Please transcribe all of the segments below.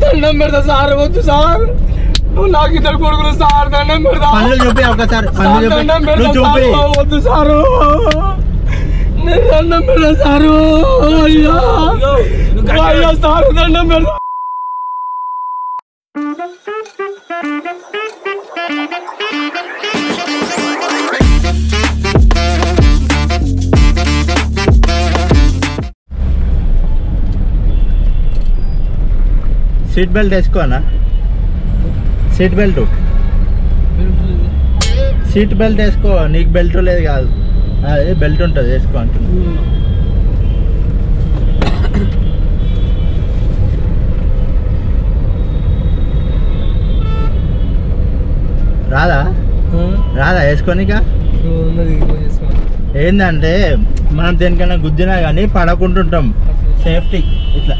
దండం పెడతా సార్, వద్దు సార్, నాకు ఇద్దరు కొడుకులు సార్, దండం పెడతా. చూపి ఒకసారి దండం పెడతా, వద్దు సారు, నేను దండం పెడతా సారు, అయ్యా అయ్యా సార్, దండం పెడతా. సీట్ బెల్ట్ వేసుకోనా? సీట్ బెల్ట్ వేసుకో, నీకు బెల్ట్ లేదు కాదు, అదే బెల్ట్ ఉంటుంది వేసుకో అంటున్నా. రాదా వేసుకోనిక? ఏంటంటే మనం దేనికన్నా గుద్దినా కానీ పడకుంటుంటాం, సేఫ్టీ ఇట్లా.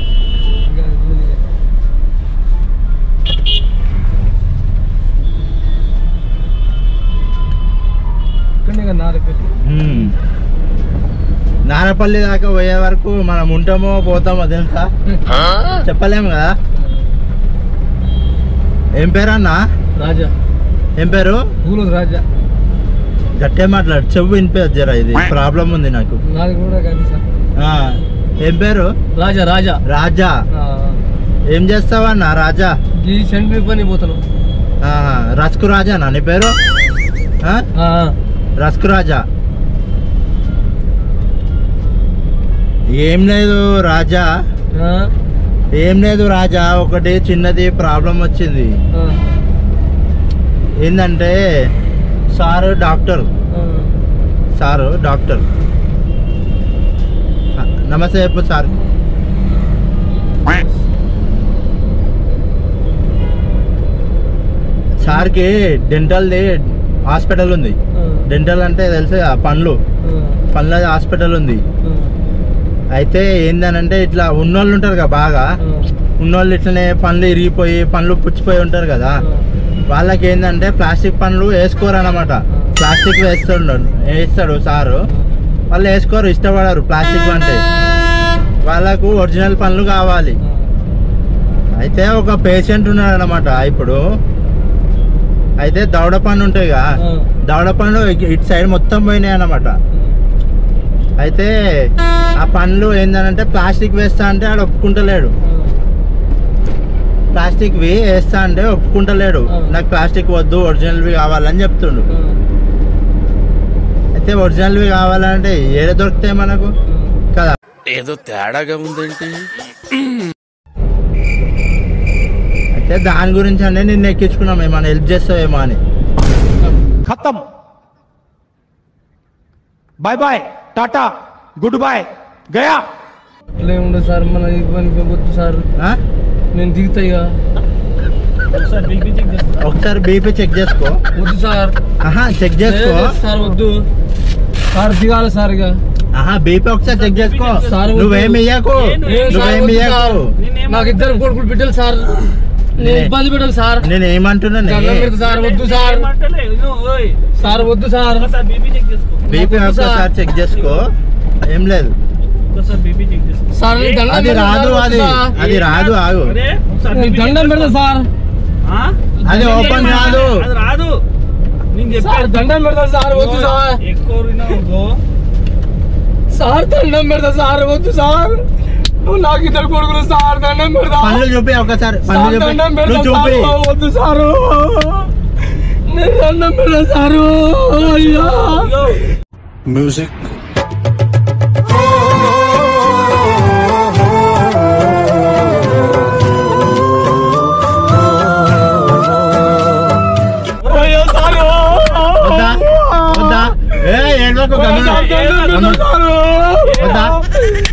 నారపల్లి దాకా పోయే వరకు మనం ఉంటామో పోతామో తెలుసా, చెప్పలేము కదా. ఏం పేరు అన్నా? రాజా. ఏం పేరు? రాజా. గట్టే మాట్లాడు, చెవు వినిపేది జరా, ఇది ప్రాబ్లం ఉంది నాకు. ఏం పేరు? రాజా. రాజా. రాజా. ఏం చేస్తావన్నా రాజా? సెంట్రీ పని పోతాను. రస్కు రాజానా నీ పేరు? రస్కు రాజా. ఏం లేదు రాజా, ఏం లేదు రాజా, ఒకటి చిన్నది ప్రాబ్లం వచ్చింది. ఏంటంటే సారు డాక్టర్. నమస్తే చెప్పు సార్. సార్కి డెంటల్ది హాస్పిటల్ ఉంది. డెంటల్ అంటే తెలిసే పళ్ళ హాస్పిటల్ ఉంది. అయితే ఏందనంటే ఇట్లా ఉన్నోళ్ళు ఉంటారు కదా, బాగా ఉన్నోళ్ళు ఇట్లనే పళ్ళు ఇరిగిపోయి పళ్ళు పుచ్చిపోయి ఉంటారు కదా, వాళ్ళకి ఏంటంటే ప్లాస్టిక్ పళ్ళు వేసుకోరు అన్నమాట. ప్లాస్టిక్ వేస్తాడు సారు, వాళ్ళు వేసుకోరు, ఇష్టపడరు ప్లాస్టిక్ అంటే, వాళ్ళకు ఒరిజినల్ పళ్ళు కావాలి. అయితే ఒక పేషెంట్ ఉన్నాడు అన్నమాట. ఇప్పుడు అయితే దవడ పన్ను ఉంటాయి కదా, దవడ పన్ను ఇటు సైడ్ మొత్తం పోయినాయి అన్నమాట. అయితే ఆ పనులు ఏంటంటే ప్లాస్టిక్ వేస్తా అంటే ఆడు ఒప్పుకుంటలేడు. ప్లాస్టిక్ వేస్తా అంటే ఒప్పుకుంటలేడు. నాకు ప్లాస్టిక్ వద్దు, ఒరిజినల్వి కావాలని చెప్తుండు. అయితే ఒరిజినల్వి కావాలంటే ఏదో దొరుకుతాయి మనకు కదా, ఏదో తేడాగా ఉందేంటి. అయితే దాని గురించి అంటే నిన్ను ఎక్కించుకున్నాం, ఏమైనా హెల్ప్ చేస్తావేమో అని. ఖతం, bye bye, tata, good bye, గయా. ఉండదు సార్, మన వద్దు సార్, నేను దిగుతా. ఒకసారి బీపీ చెక్ చేసుకో. వద్దు సార్. చెక్ చేసుకో సార్, వద్దు సార్, దిగాలి సార్. ఇక బీపీ ఒకసారి చెక్ చేసుకో. నువ్వేమి నాకు ఇద్దరు కొడుకులు బిడ్డలు సార్, ఇబ్బంది పెట్టాలి సార్. నేను ఏమంటున్నాను సార్, వద్దు సార్, సార్ వద్దు సార్. బీపీ ఒకసారి చెక్ చేసుకో, ఏం లేదు సార్. అది రాదు, అది రాదు, ఆగు, దండం పెడతా సార్, అది ఓపెన్ రాదు. దండం పెడతా సార్, వద్దు సార్. సార్ దండం పెడతా సార్, వద్దు సార్, నాకు ఇద్దరు కొడుకులు సార్, దండం పెడతా. పళ్ళు చూపి ఒకసారి, దండం పెడతా, వద్దు సారు, నేను దండం పెడతా సారు, అయ్యా. మ్యూజిక్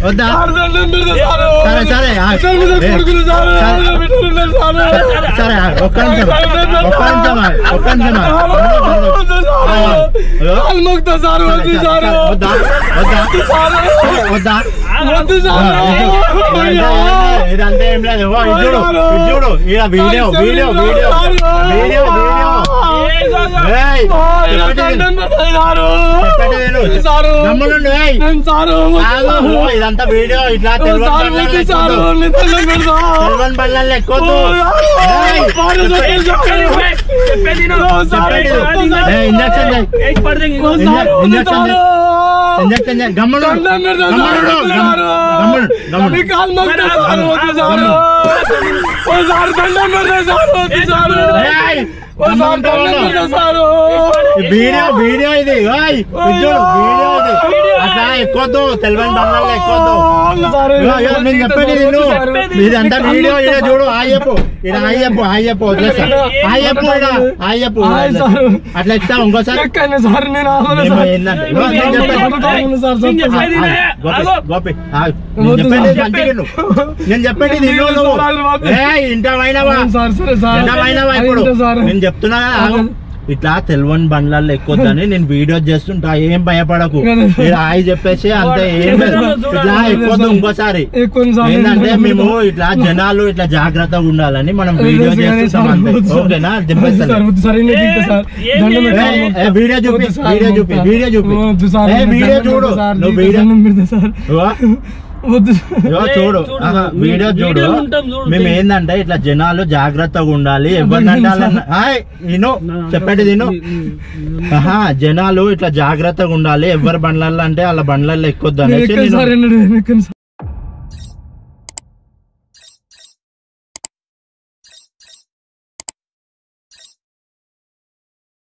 వద్దా? సరే సరే సరే, ఒక్క నిమిషం ఇదంతా ఏం లేదు. చూడు వీడియో వీడియో వీడియో వీడియో ఏయ్, దండం పెడతా సారు. సారు గమ్మునుండు, ఏయ్. నేను సారు ఆగు, ఓ, ఇదంతా వీడియో ఇట్లా సారు వద్దు సారు నేను దండం పెడతా. తెలివని బళ్ళల్లో ఎక్కొద్దు. ఏయ్, ఇంజక్షన్ ఇంజక్షన్ గమ్మును వీడియో వీడియో ఇది వీడియో ఇది అట్లా ఎక్కువద్దు తెలివని బళ్ళల్లో ఎక్కువద్దు. నేను చెప్పండి నిన్ను ఇదంతా వీడియో ఇలా చూడు. ఆయప్పు ఇలా ఆయప్పు ఆయప్పు వదిలేస్తా ఆయప్పు ఇలా ఆయప్పు అట్లా ఇస్తా ఇంకోసారి గోపి నేను చెప్పండి నిన్ను ఇంటమైనవా ఇప్పుడు నేను చెప్తున్నా ఇట్లా తెలివని బండ్లలో ఎక్కువద్దని నేను వీడియో చేస్తుంటా. ఏం భయపడకు, హాయ్ చెప్పేసి అంతే. ఏం లేదు ఇట్లా ఎక్కువద్దు. ఇంకోసారి ఏంటంటే మేము ఇట్లా జనాలు ఇట్లా జాగ్రత్తగా ఉండాలని మనం వీడియో చేస్తుంటాం అంతే. ఓకేనా? దింపేస్తాను. వీడియో చూపి వీడియో చూపి వీడియో చూపి వీడియో చూడు. నువ్వు వీడియో చూడు వీడియో చూడు. మేము ఏంటంటే ఇట్లా జనాలు జాగ్రత్తగా ఉండాలి. ఎవరినంటే నేను చెప్పండి తిను. జనాలు ఇట్లా జాగ్రత్తగా ఉండాలి. ఎవరి బండ్లలో అంటే వాళ్ళ బండ్లలో ఎక్కొద్దు అనేసి